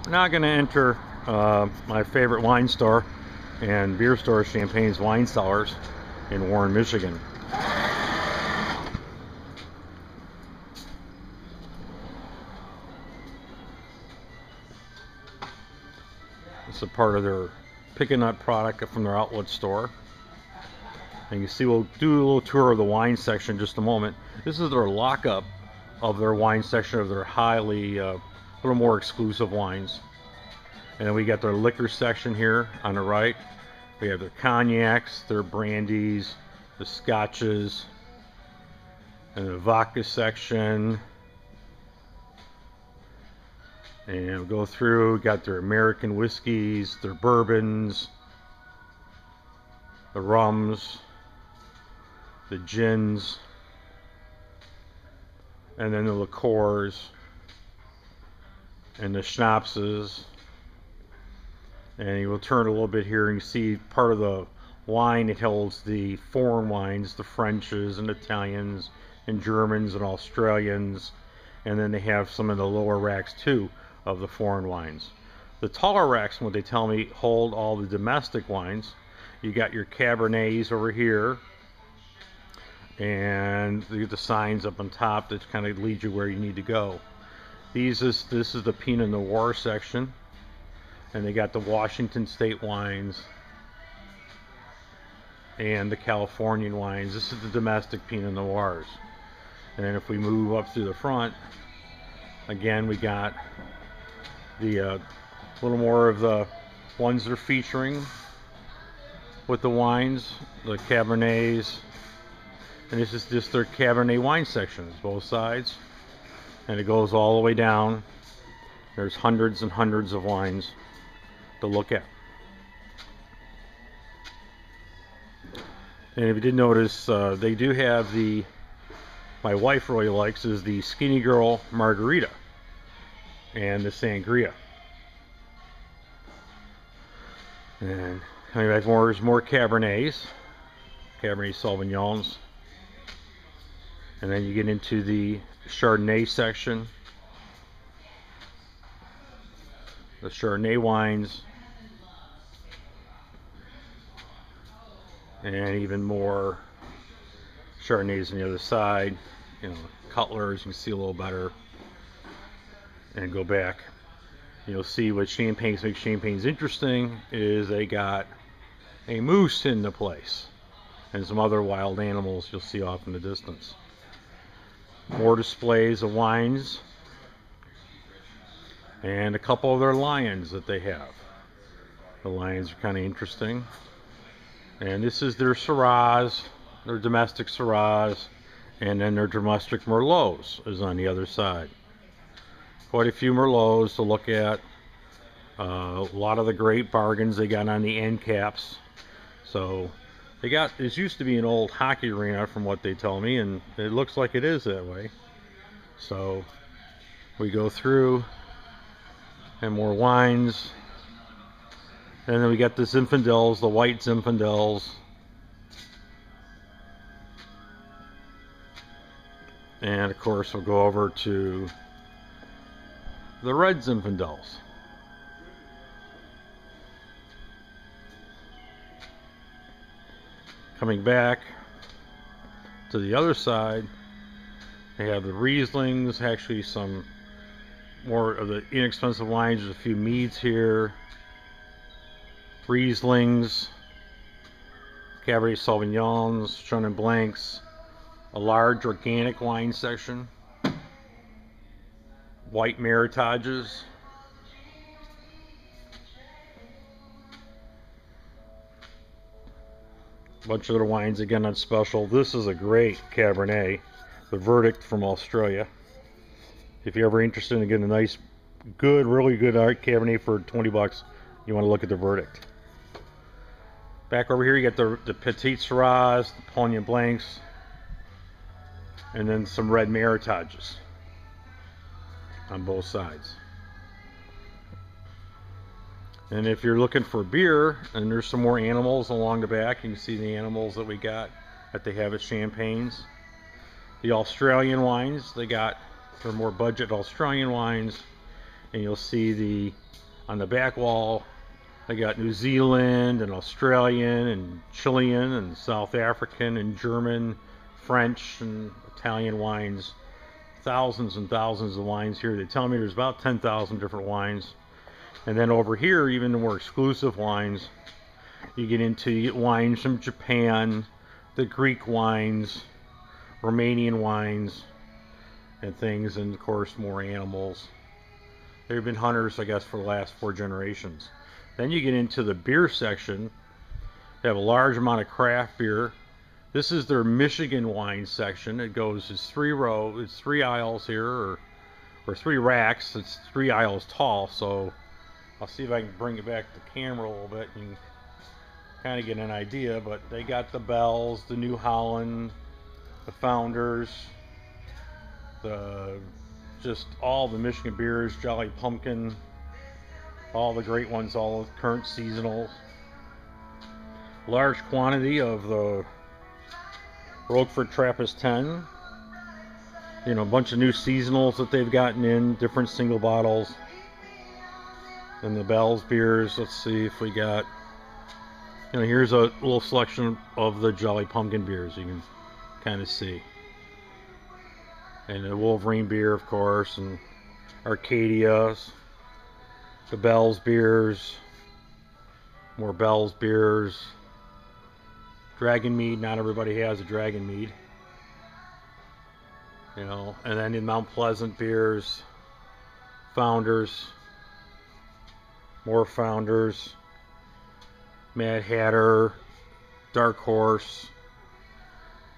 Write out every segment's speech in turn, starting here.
We're now going to enter my favorite wine store and beer store, Champane's Wine Cellars in Warren, Michigan. It's a part of their pick and nut product from their outlet store. And you see, we'll do a little tour of the wine section in just a moment. This is their lockup of their wine section of their highly, a little more exclusive wines. And then we got their liquor section here on the right. We have their cognacs, their brandies, the scotches, and the vodka section. And we'll go through, we got their American whiskeys, their bourbons, the rums, the gins, and then the liqueurs, and the schnapses. And you will turn a little bit here and you see part of the wine. It holds the foreign wines, the Frenches and Italians and Germans and Australians. And then they have some of the lower racks too of the foreign wines. The taller racks, what they tell me, hold all the domestic wines. You got your Cabernets over here, and you get the signs up on top that kind of lead you where you need to go. This is the Pinot Noir section, and they got the Washington State wines and the Californian wines. This is the domestic Pinot Noirs. And then if we move up through the front, again we got the little more of the ones they're featuring with the wines, the Cabernets. And this is just their Cabernet wine sections, both sides. And it goes all the way down. There's hundreds and hundreds of wines to look at. And if you did notice, they do have my wife really likes is the Skinny Girl Margarita and the Sangria. And coming back more Cabernets, Cabernet Sauvignons. And then you get into the Chardonnay section, the Chardonnay wines, and even more Chardonnays on the other side. You know, Cellars, you can see a little better. And go back, you'll see what Champagne's makes Champagne's interesting is they got a moose in the place and some other wild animals you'll see off in the distance. More displays of wines and a couple of their lions that they have. The lions are kind of interesting. And this is their Syrahs, their domestic Syrahs, and then their domestic Merlots is on the other side. Quite a few Merlots to look at. A lot of the great bargains they got on the end caps. So they got, this used to be an old hockey arena from what they tell me, and it looks like it is that way. So we go through and more wines. And then we got the Zinfandels, the white Zinfandels. And of course we'll go over to the red Zinfandels. Coming back to the other side, they have the Rieslings, actually some more of the inexpensive wines. There's a few meads here. Rieslings, Cabernet Sauvignons, Chenin Blancs, a large organic wine section. White Meritages, a bunch of other wines again on special. This is a great Cabernet, the Verdict from Australia. If you're ever interested in getting a nice, good, really good Cabernet for 20 bucks, you want to look at the Verdict. Back over here you got the Petite Syrahs, the Sauvignon Blancs, and then some red Meritages on both sides. And if you're looking for beer, and there's some more animals along the back, you can see the animals that we got that they have at Champagne's. The Australian wines they got for more budget Australian wines, and you'll see on the back wall they got New Zealand and Australian and Chilean and South African and German, French and Italian wines. Thousands and thousands of wines here. They tell me there's about 10,000 different wines. And then over here, even the more exclusive wines, you get wines from Japan, the Greek wines, Romanian wines, and things, and of course more animals. They've been hunters, I guess, for the last 4 generations. Then you get into the beer section. They have a large amount of craft beer. This is their Michigan wine section. It's 3 aisles here, or 3 racks. It's 3 aisles tall, so I'll see if I can bring it back to the camera a little bit and kind of get an idea. But they got the Bells, the New Holland, the Founders, just all the Michigan beers, Jolly Pumpkin, all the great ones, all the current seasonals. Large quantity of the Roquefort Trappist 10. You know, a bunch of new seasonals that they've gotten in, different single bottles. And the Bell's beers, let's see if we got, you know, here's a little selection of the Jolly Pumpkin beers you can kind of see. And the Wolverine beer, of course, and Arcadia's, the Bell's beers, more Bell's beers, Dragon Mead. Not everybody has a Dragon Mead, you know. And then in Mount Pleasant beers, Founders, more Founders, Mad Hatter, Dark Horse,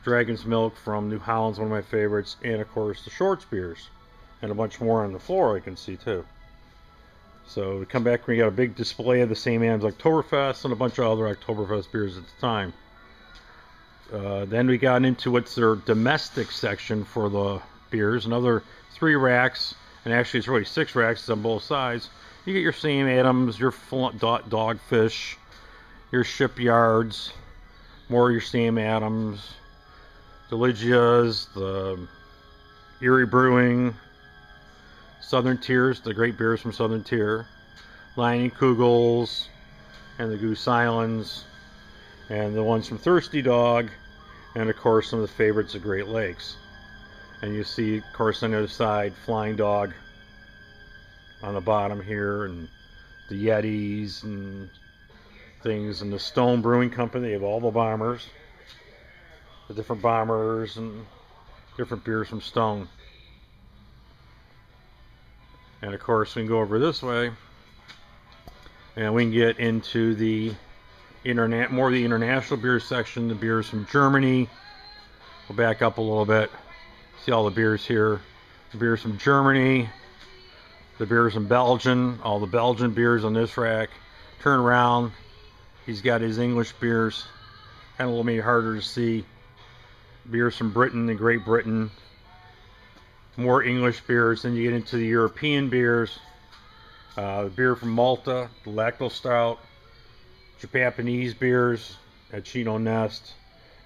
Dragon's Milk from New Holland's one of my favorites, and of course the Shorts beers, and a bunch more on the floor I can see too. So we come back, we got a big display of the St. Anne's Oktoberfest and a bunch of other Oktoberfest beers at the time. Then we got into what's their domestic section for the beers, another 3 racks, and actually it's really 6 racks on both sides. You get your Sam Adams, your Dogfish, your Shipyards, more of your Sam Adams, the Lygias, the Erie Brewing, Southern Tiers, the great beers from Southern Tier, Lion Kugels, and the Goose Islands, and the ones from Thirsty Dog, and of course some of the favorites of Great Lakes. And you see, of course, on the other side, Flying Dog on the bottom here, and the Yetis and things, and the Stone Brewing Company. They have all the bombers, the different bombers, and different beers from Stone. And of course we can go over this way and we can get into the more of the international beer section, the beers from Germany. We'll back up a little bit, see all the beers here. The beers from Germany, the beers from Belgium, all the Belgian beers on this rack. Turn around, he's got his English beers, kind of a little maybe harder to see. Beers from Britain and Great Britain, more English beers. Then you get into the European beers, the beer from Malta, the Lacto Stout, Japanese beers at Chino Nest,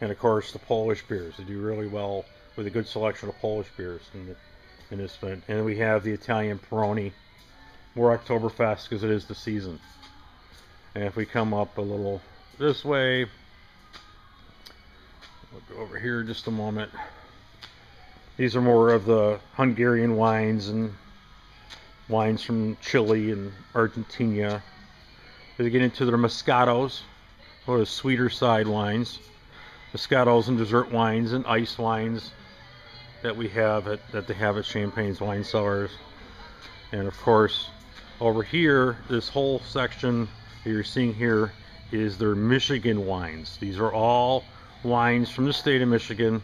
and of course the Polish beers. They do really well with a good selection of Polish beers in this event. And we have the Italian Peroni, more Oktoberfest because it is the season. And if we come up a little this way, we'll go over here just a moment. These are more of the Hungarian wines and wines from Chile and Argentina. They get into their Moscatos, or the sweeter side wines. Moscatos and dessert wines and ice wines that we have that they have at Champagne's Wine Cellars. And of course, over here, this whole section that you're seeing here is their Michigan wines. These are all wines from the state of Michigan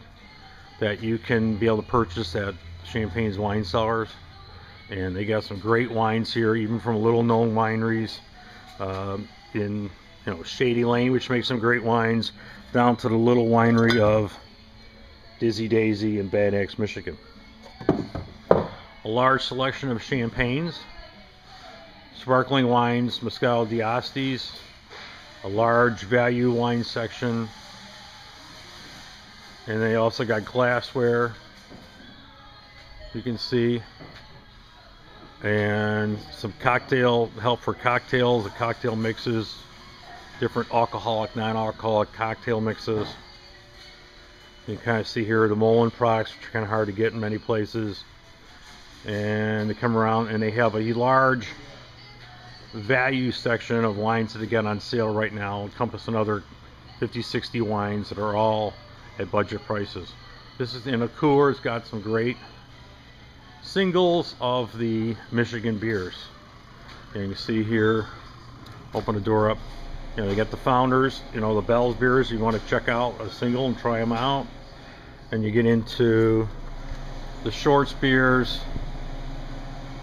that you can be able to purchase at Champagne's Wine Cellars. And they got some great wines here, even from little known wineries in Shady Lane, which makes some great wines, down to the little winery of Dizzy Daisy in Bad Axe, Michigan. A large selection of champagnes, sparkling wines, Moscato d'Astis, a large value wine section, and they also got glassware, you can see. and some cocktail help for cocktails, the cocktail mixes, different alcoholic, non-alcoholic cocktail mixes. You can kind of see here the Mullen products, which are kind of hard to get in many places. And they come around and they have a large value section of wines that they get on sale right now, encompass another 50-60 wines that are all at budget prices. This is in a cooler. It's got some great singles of the Michigan beers. And you can see here, open the door up, you know, they got the Founders, you know, the Bell's beers. You want to check out a single and try them out. And you get into the Shorts beers,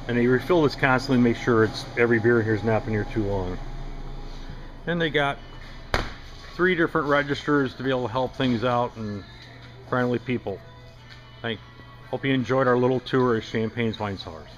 and they refill this constantly, make sure it's every beer here is not been here too long. And they got 3 different registers to be able to help things out, and friendly people. Hope you enjoyed our little tour of Champagne's wine cellars.